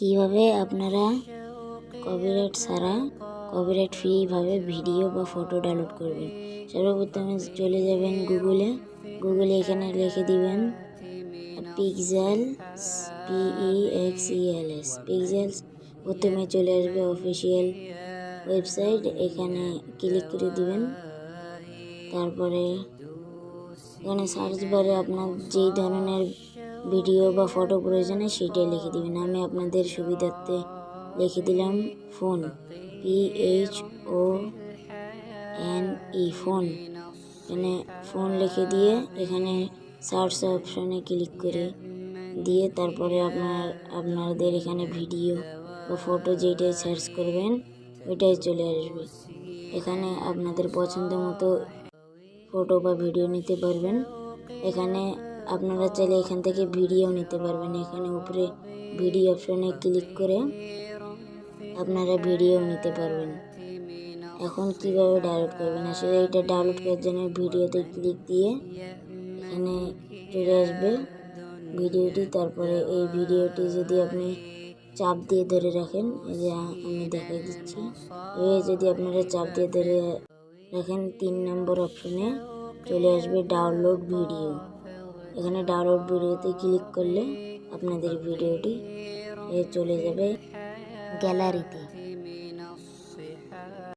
কিভাবে আপনারা কপিরাইট ছাড়া কপিরাইট ফ্রি ভাবে ভিডিও বা ফটো ডাউনলোড করবেন। সর্বপ্রথমে চলে যাবেন গুগলে এখানে লিখে দিবেন পিক্সেলস PEXELS পিক্সেলস। প্রথমে চলে আসবে অফিসিয়াল ওয়েবসাইট, এখানে ক্লিক করে দিবেন। তারপরে এখানে সার্চ বারে আপনার যেই ধরনের ভিডিও বা ফটো প্রয়োজনে সেটাই লিখে দিবেন। আমি আপনাদের সুবিধার্থে লিখে দিলাম ফোন, PHONE ফোন। এখানে ফোন লিখে দিয়ে এখানে সার্চ অপশনে ক্লিক করে দিয়ে তারপরে আপনাদের এখানে ভিডিও বা ফটো যেটাই সার্চ করবেন ওইটাই চলে আসবে। এখানে আপনাদের পছন্দ মতো ফটো বা ভিডিও নিতে পারবেন। এখানে আপনারা চাইলে এখান থেকে ভিডিও নিতে পারবেন। এখানে উপরে ভিডিও অপশনে ক্লিক করে আপনারা ভিডিও নিতে পারবেন। এখন কিভাবে ডাউনলোড করবেন, আসলে এটা ডাউনলোড করার জন্য ভিডিওতে ক্লিক দিয়ে এখানে চলে আসবে ভিডিওটি। তারপরে এই ভিডিওটি যদি আপনি চাপ দিয়ে ধরে রাখেন, এই যে আমি দেখাই দিচ্ছি, যদি আপনারা চাপ দিয়ে ধরে রাখেন 3 নম্বর অপশনে চলে আসবে ডাউনলোড ভিডিও। এখানে ডাউনলোড ভিডিওতে ক্লিক করলে আপনাদের ভিডিওটি চলে যাবে গ্যালারিতে।